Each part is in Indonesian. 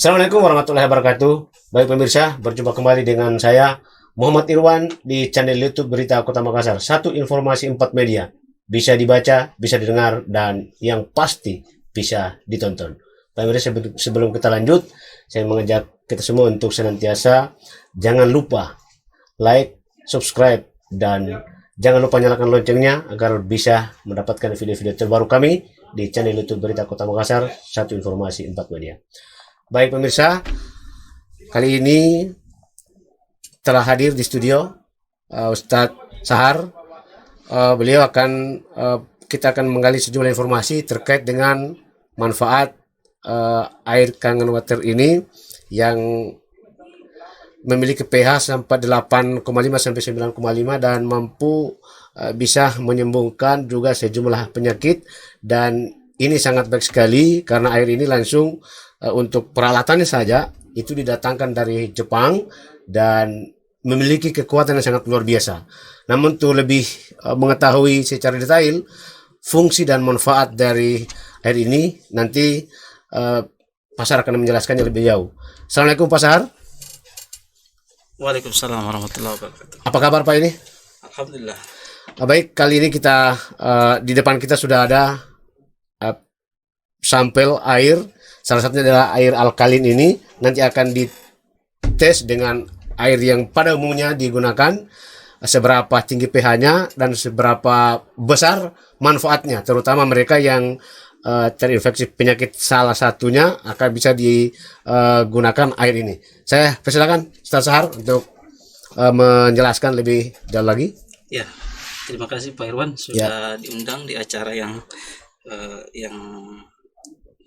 Assalamualaikum warahmatullahi wabarakatuh. Baik pemirsa, berjumpa kembali dengan saya Muhammad Irwan di channel YouTube Berita Kota Makassar. Satu informasi 4 media, bisa dibaca, bisa didengar, dan yang pasti bisa ditonton. Pemirsa, sebelum kita lanjut, saya mengajak kita semua untuk senantiasa jangan lupa like, subscribe, dan jangan lupa nyalakan loncengnya agar bisa mendapatkan video-video terbaru kami di channel YouTube Berita Kota Makassar. Satu informasi 4 media. Baik pemirsa, kali ini telah hadir di studio Ustadz Sahar. Beliau kita akan menggali sejumlah informasi terkait dengan manfaat air Kangen Water ini yang memiliki pH sampai 8,5 sampai 9,5 dan mampu bisa menyembuhkan juga sejumlah penyakit, dan ini sangat baik sekali karena air ini langsung untuk peralatannya saja itu didatangkan dari Jepang dan memiliki kekuatan yang sangat luar biasa. Namun untuk lebih mengetahui secara detail fungsi dan manfaat dari air ini, nanti Pak Sahar akan menjelaskannya lebih jauh. Assalamualaikum Pak Sahar. Waalaikumsalam warahmatullahi wabarakatuh. Apa kabar Pak ini? Alhamdulillah. Baik, kali ini kita di depan kita sudah ada sampel air. Salah satunya adalah air alkalin ini. Nanti akan dites dengan air yang pada umumnya digunakan, seberapa tinggi pH-nya dan seberapa besar manfaatnya, terutama mereka yang terinfeksi penyakit salah satunya akan bisa digunakan air ini. Saya persilakan Ustaz Sahar untuk menjelaskan lebih jauh lagi. Ya, terima kasih Pak Irwan sudah diundang di acara yang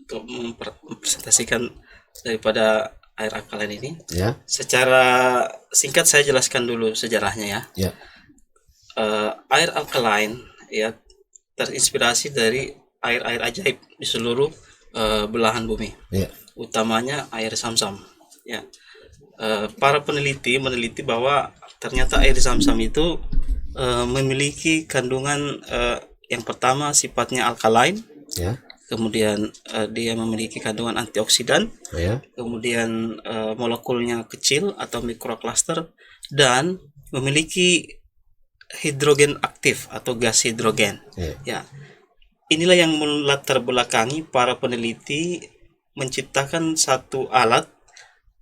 untuk mempresentasikan daripada air alkaline ini. Ya. Secara singkat saya jelaskan dulu sejarahnya ya. Ya. Air alkaline ya terinspirasi dari air-air ajaib di seluruh belahan bumi. Ya. Utamanya air Zam-Zam. Ya. Para peneliti meneliti bahwa ternyata air Zam-Zam itu memiliki kandungan yang pertama sifatnya alkaline. Ya. Kemudian dia memiliki kandungan antioksidan, Ya. kemudian molekulnya kecil atau mikrokluster, dan memiliki hidrogen aktif atau gas hidrogen. Ya, inilah yang melatar belakangi para peneliti menciptakan satu alat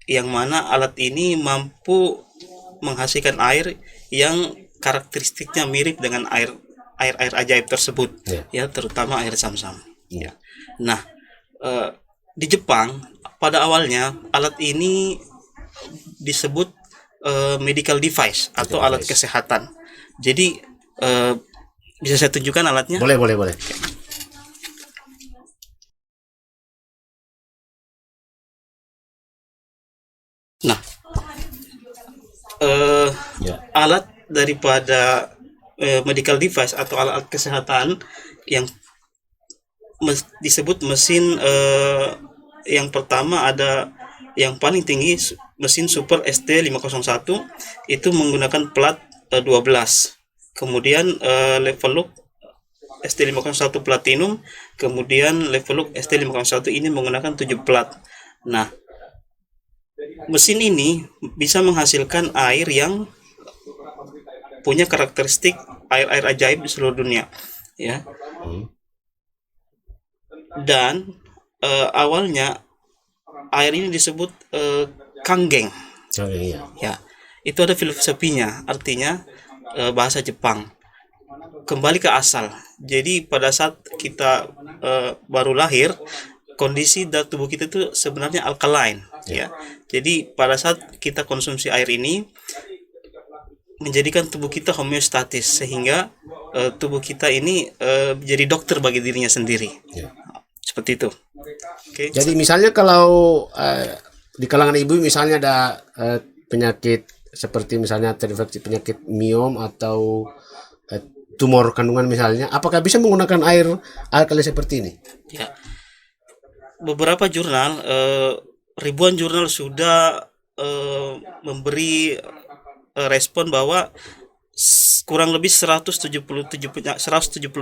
yang mana alat ini mampu menghasilkan air yang karakteristiknya mirip dengan air ajaib tersebut, ya terutama air Zam-Zam. Ya. Nah, di Jepang pada awalnya alat ini disebut medical device atau alat kesehatan. Jadi bisa saya tunjukkan alatnya? Boleh. Nah, alat daripada medical device atau alat kesehatan yang disebut mesin yang pertama ada yang paling tinggi mesin Super ST501 itu menggunakan plat 12. Kemudian level look ST501 Platinum, kemudian level look ST501 ini menggunakan 7 plat. Nah, mesin ini bisa menghasilkan air yang punya karakteristik air ajaib di seluruh dunia, ya. Dan awalnya air ini disebut kanggeng. Ya, itu ada filosofinya, artinya bahasa Jepang. Kembali ke asal. Jadi pada saat kita baru lahir, kondisi dalam tubuh kita itu sebenarnya alkaline. Ya. Jadi pada saat kita konsumsi air ini menjadikan tubuh kita homeostatis, sehingga tubuh kita ini jadi dokter bagi dirinya sendiri. Seperti itu. Okay. Jadi misalnya kalau di kalangan ibu misalnya ada penyakit seperti misalnya terinfeksi penyakit miom atau tumor kandungan misalnya, apakah bisa menggunakan air alkali seperti ini? Ya. Beberapa jurnal, ribuan jurnal sudah memberi respon bahwa kurang lebih 170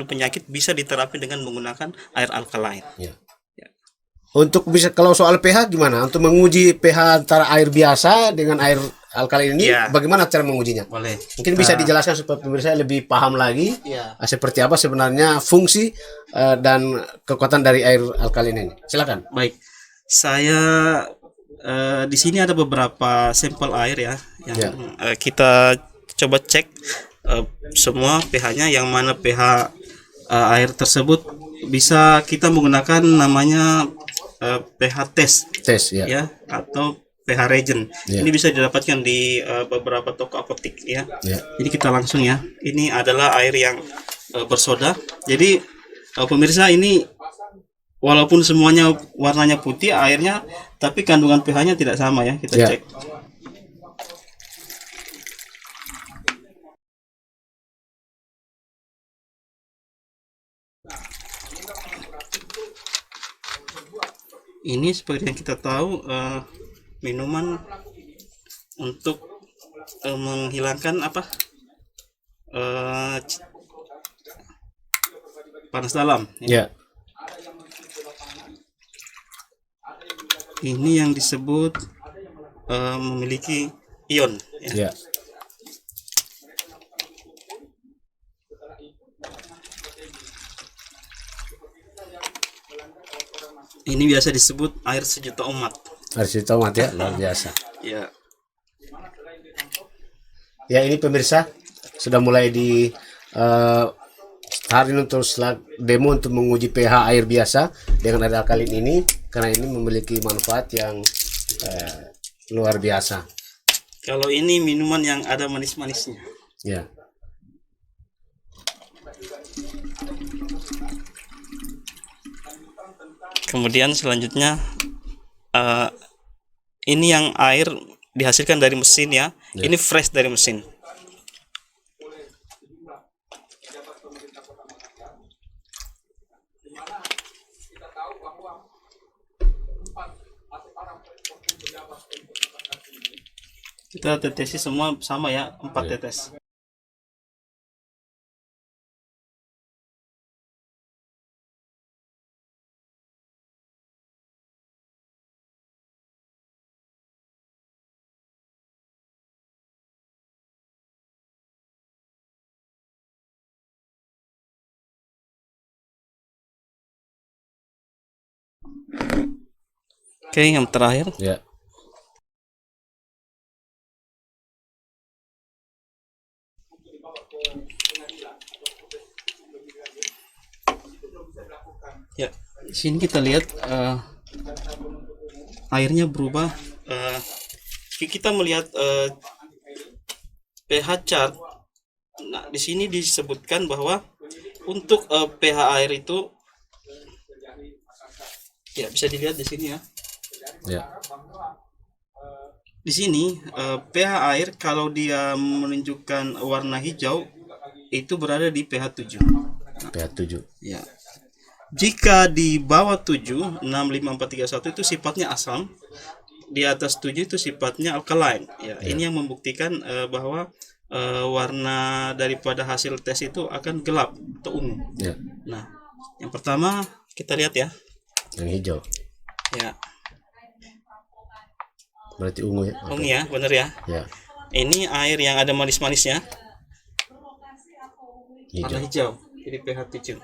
penyakit bisa diterapi dengan menggunakan air alkaline. Ya. Untuk bisa kalau soal pH gimana? Untuk menguji pH antara air biasa dengan air alkalin ini, Iya. bagaimana cara mengujinya? Boleh. Mungkin bisa dijelaskan supaya pemirsa lebih paham lagi Iya. seperti apa sebenarnya fungsi dan kekuatan dari air alkalin ini. Silakan. Baik. Saya di sini ada beberapa sampel air ya yang Ya. kita coba cek semua pH-nya, yang mana pH air tersebut bisa kita menggunakan namanya pH test Tes ya. ya, atau pH reagent. Ya. Ini bisa didapatkan di beberapa toko apotik ya. Ya. Jadi kita langsung ya. Ini adalah air yang bersoda. Jadi pemirsa, ini walaupun semuanya warnanya putih airnya, tapi kandungan pH-nya tidak sama ya. Kita Ya. cek. Ini seperti yang kita tahu, minuman untuk menghilangkan apa, panas dalam ya. Ya. Ini yang disebut memiliki ion ya. Ya. Ini biasa disebut air sejuta umat Harus ditomat ya, luar biasa. ya. Ya, ini pemirsa sudah mulai di hari ini untuk demo untuk menguji pH air biasa dengan air alkalin ini, karena ini memiliki manfaat yang luar biasa. Kalau ini minuman yang ada manis-manisnya. Ya. Kemudian selanjutnya ini yang air dihasilkan dari mesin ya. Ya. Ini fresh dari mesin. Kita tetesi semua sama ya, 4 Ya. tetes. Oke, yang terakhir. Ya. Ya, di sini kita lihat airnya berubah. Kita melihat pH chart. Nah, di sini disebutkan bahwa untuk pH air itu ya bisa dilihat di sini ya. Ya. Di sini pH air kalau dia menunjukkan warna hijau itu berada di pH 7. pH 7. Ya. Jika di bawah 7, 6, 5, 4, 3, 1 itu sifatnya asam, di atas 7 itu sifatnya alkaline. Ya, ini yang membuktikan bahwa warna daripada hasil tes itu akan gelap atau ungu. Ya. Nah, yang pertama kita lihat ya. Yang hijau. Ya, Berarti ungu ya. ungu ya, bener ya. Ya. Ini air yang ada manis-manisnya, warna Hijau. hijau, jadi pH 7.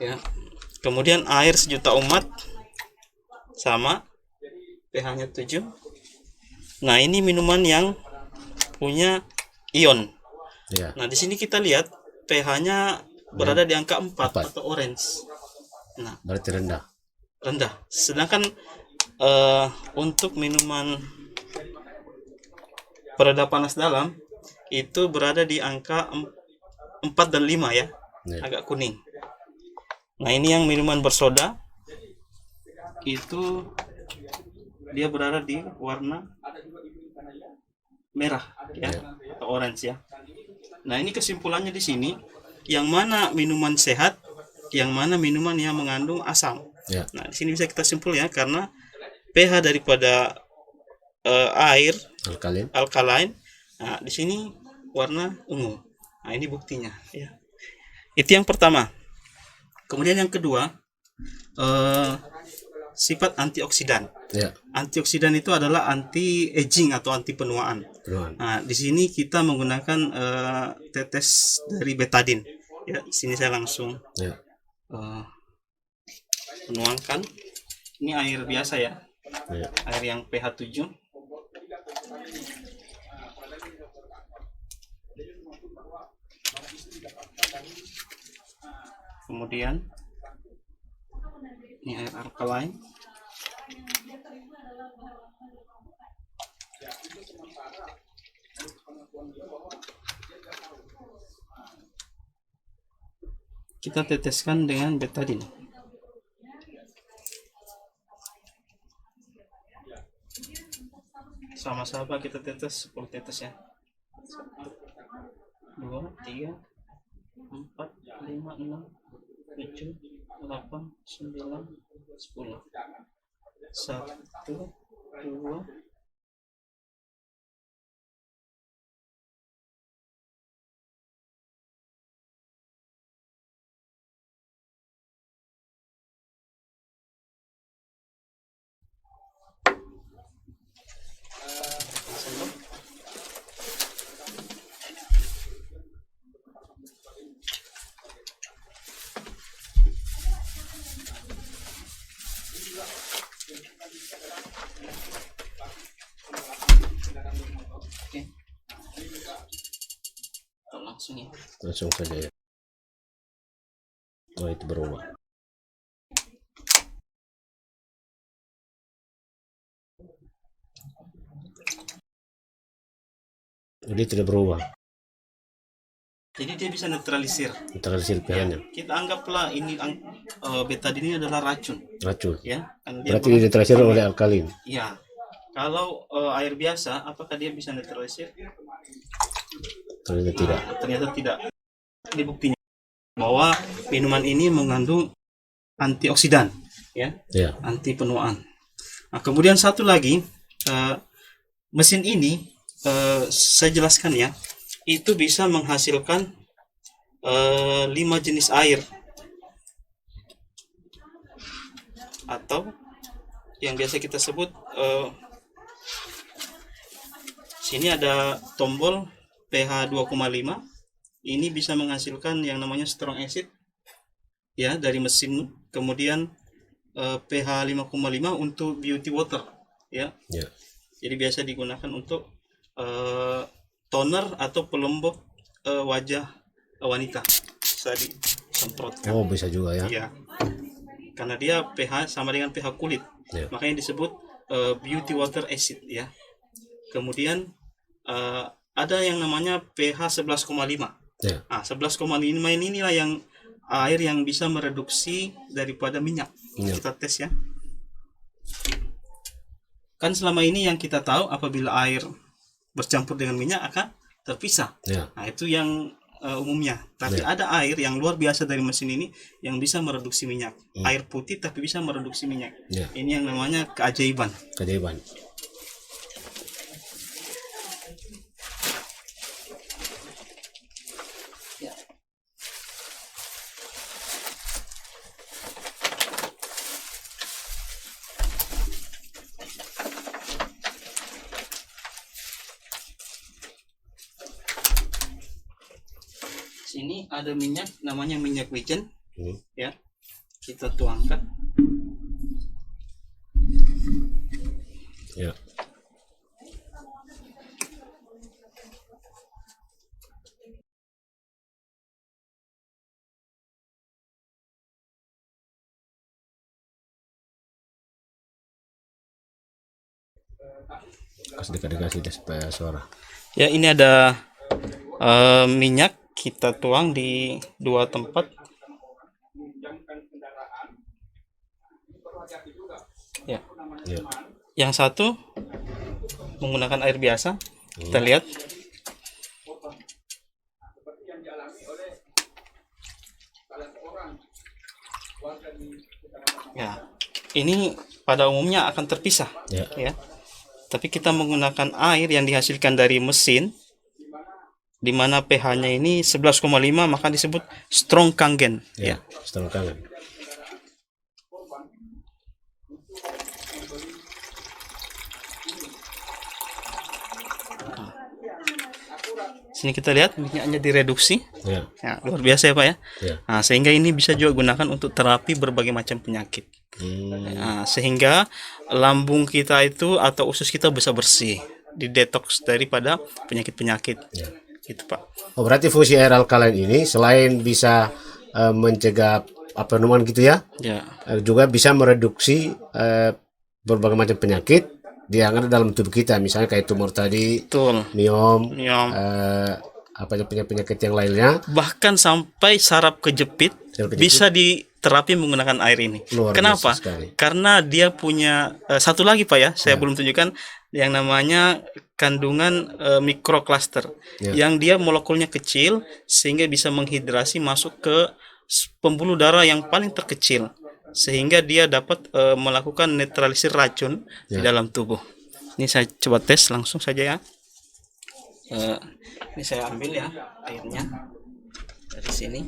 Ya. Kemudian air sejuta umat sama pH-nya 7. Nah, ini minuman yang punya ion. Ya. Nah, di sini kita lihat pH-nya berada di angka 4 4. atau orange. Nah, Berarti rendah. rendah. Sedangkan untuk minuman peredam panas dalam itu berada di angka 4 dan 5 ya. Ya. Agak kuning. Nah, ini yang minuman bersoda itu dia berada di warna merah ya, atau orange ya. Nah, ini kesimpulannya di sini, yang mana minuman sehat, yang mana minuman yang mengandung asam. Ya. Nah, di sini bisa kita simpul ya, karena pH daripada air Alkalin. alkaline, nah di sini warna ungu. Nah, ini buktinya ya. Itu yang pertama. Kemudian yang kedua, sifat antioksidan. Ya. Antioksidan itu adalah anti aging atau anti penuaan. Nah, di sini kita menggunakan tetes dari betadine. Ya, di sini saya langsung menuangkan. Ini air biasa ya. Air yang pH 7. Kemudian ini air alkaline. Kita teteskan dengan betadine. Sama-sama kita tetes 10 tetes ya. 1, 2, 3, 4, 5, 6, 7, 8, 9, 10. 1, 2, langsung ya. Langsung saja ya. Oh, itu berubah. Jadi tidak berubah. Jadi dia bisa netralisir pH-nya. Kita anggaplah ini betadine ini adalah racun. Ya, kan dia Berarti dinetralisir oleh alkalin. Ya. Kalau air biasa, apakah dia bisa netralisir? Ternyata tidak. Ternyata tidak. Ini buktinya bahwa minuman ini mengandung antioksidan, ya, anti penuaan. Nah, kemudian satu lagi, mesin ini saya jelaskan ya, itu bisa menghasilkan 5 jenis air atau yang biasa kita sebut sini ada tombol pH 2,5. Ini bisa menghasilkan yang namanya strong acid ya dari mesin. Kemudian pH 5,5 untuk beauty water ya. Jadi biasa digunakan untuk toner atau pelembab wajah wanita. Bisa disemprotkan. Oh, bisa juga ya. Iya. Karena dia pH sama dengan pH kulit. Makanya disebut beauty water acid ya. Kemudian ada yang namanya pH 11,5. Nah, 11,5 inilah yang air yang bisa mereduksi daripada minyak. Kita tes ya. Kan selama ini yang kita tahu apabila air bercampur dengan minyak akan terpisah. Nah, itu yang umumnya. Tapi ada air yang luar biasa dari mesin ini yang bisa mereduksi minyak. Air putih tapi bisa mereduksi minyak. Ini yang namanya keajaiban. Sini ada minyak namanya minyak wijen ya, kita tuangkan ya. Kasih dekat supaya suara ya. Ini ada minyak, kita tuang di 2 tempat ya. Yang satu menggunakan air biasa. Kita lihat ya, ini pada umumnya akan terpisah ya. Tapi kita menggunakan air yang dihasilkan dari mesin di mana pH-nya ini 11,5, maka disebut strong kangen ya. Strong kangen. Sini kita lihat minyaknya direduksi. Ya. Ya, luar biasa ya Pak ya. Ya. Nah, sehingga ini bisa juga gunakan untuk terapi berbagai macam penyakit. Nah, sehingga lambung kita itu atau usus kita bisa bersih, didetoks daripada penyakit-penyakit. Ya. Gitu Pak. Oh, berarti fungsi air alkaline ini selain bisa mencegah penuaan gitu ya, Ya. juga bisa mereduksi berbagai macam penyakit yang ada dalam tubuh kita, misalnya kayak tumor tadi, Betul. miom, Ya. penyakit yang lainnya. Bahkan sampai saraf kejepit bisa diterapi menggunakan air ini. Luar Kenapa? biasa sekali. Karena dia punya satu lagi Pak ya, saya belum tunjukkan yang namanya kandungan mikrokluster, yang dia molekulnya kecil sehingga bisa menghidrasi masuk ke pembuluh darah yang paling terkecil, sehingga dia dapat melakukan netralisir racun di dalam tubuh. Ini saya coba tes langsung saja ya. Ini saya ambil ya airnya dari sini.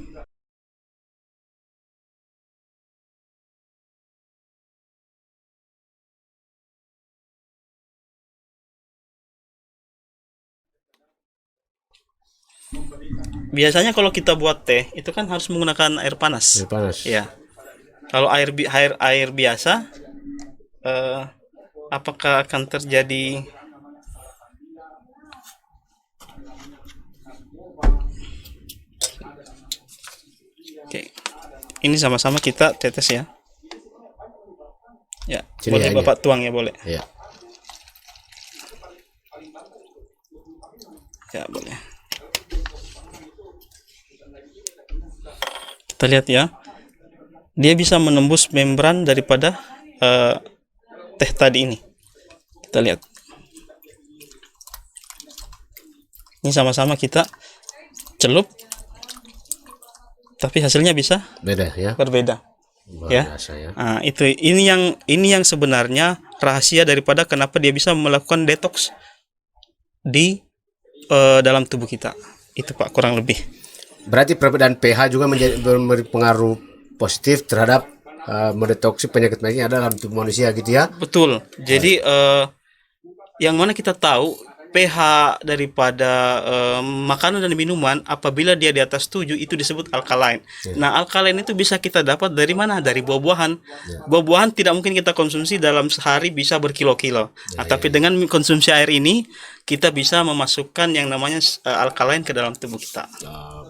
Biasanya kalau kita buat teh itu kan harus menggunakan air panas. Air panas. Ya. Kalau air biasa, apakah akan terjadi Oke. Ini sama-sama kita tetes ya. Ya, Sini boleh aja. Bapak tuang ya, boleh. Ya. Ya, boleh. Kita lihat ya. Dia bisa menembus membran daripada teh tadi ini. Kita lihat. Ini sama-sama kita celup, tapi hasilnya bisa Beda ya. berbeda. Luar Ya. biasa ya. Nah, ini yang sebenarnya rahasia daripada kenapa dia bisa melakukan detox di dalam tubuh kita. Itu Pak, kurang lebih. Berarti perbedaan pH juga memberi pengaruh positif terhadap mendetoksi penyakit-penyakit yang ada dalam tubuh manusia gitu ya. Betul. Jadi yang mana kita tahu pH daripada makanan dan minuman apabila dia di atas 7 itu disebut alkaline. Nah, alkaline itu bisa kita dapat dari mana? Dari buah-buahan. Buah-buahan tidak mungkin kita konsumsi dalam sehari bisa berkilo-kilo. Nah, tapi dengan konsumsi air ini kita bisa memasukkan yang namanya alkaline ke dalam tubuh kita.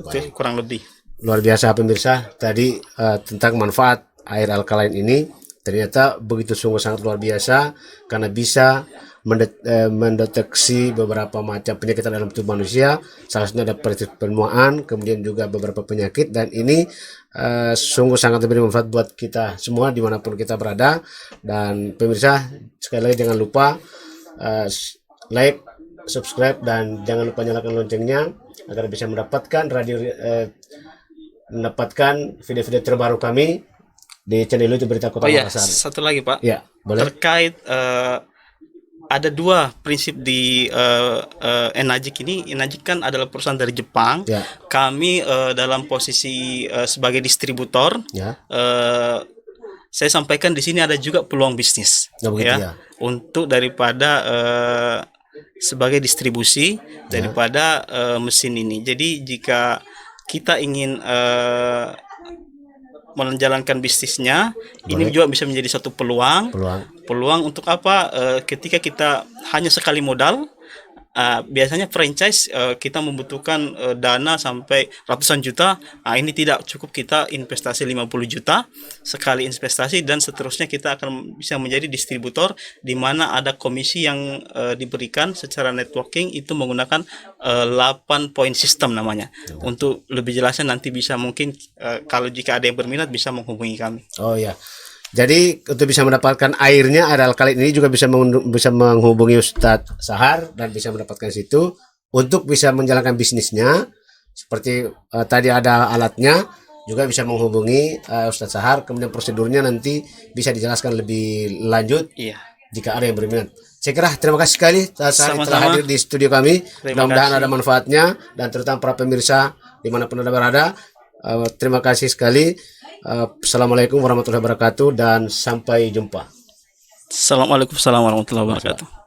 Itu kurang lebih. Luar biasa pemirsa, tadi tentang manfaat air alkaline ini ternyata begitu sungguh sangat luar biasa karena bisa mendeteksi beberapa macam penyakit dalam tubuh manusia. Salah satunya ada penuaan, kemudian juga beberapa penyakit, dan ini sungguh sangat memberi manfaat buat kita semua dimanapun kita berada. Dan pemirsa, sekali lagi jangan lupa like, subscribe, dan jangan lupa nyalakan loncengnya agar bisa mendapatkan mendapatkan video-video terbaru kami di channel YouTube Berita Kota Makassar. Satu lagi Pak. Ya, boleh. Terkait ada dua prinsip di Enagic ini. Enagic kan adalah perusahaan dari Jepang. Ya. Kami dalam posisi sebagai distributor. Ya. Saya sampaikan di sini ada juga peluang bisnis. Ya. Untuk daripada sebagai distribusi daripada mesin ini. Jadi jika kita ingin menjalankan bisnisnya, ini juga bisa menjadi satu peluang untuk apa? Ketika kita hanya sekali modal, biasanya franchise kita membutuhkan dana sampai ratusan juta. Ini tidak cukup, kita investasi 50 juta sekali investasi, dan seterusnya kita akan bisa menjadi distributor di mana ada komisi yang diberikan secara networking, itu menggunakan 8 point system namanya. Untuk lebih jelasnya nanti bisa mungkin kalau jika ada yang berminat bisa menghubungi kami. Oh ya. Jadi untuk bisa mendapatkan airnya, air alkaline ini juga bisa menghubungi Ustadz Sahar dan bisa mendapatkan situ untuk bisa menjalankan bisnisnya. Seperti tadi ada alatnya, juga bisa menghubungi Ustadz Sahar. Kemudian prosedurnya nanti bisa dijelaskan lebih lanjut jika ada yang berminat. Saya kira terima kasih sekali Sahar telah hadir di studio kami. Mudah-mudahan ada manfaatnya, dan terutama para pemirsa dimanapun Anda berada. Terima kasih sekali. Assalamualaikum warahmatullahi wabarakatuh, dan sampai jumpa. Assalamualaikum warahmatullahi wabarakatuh.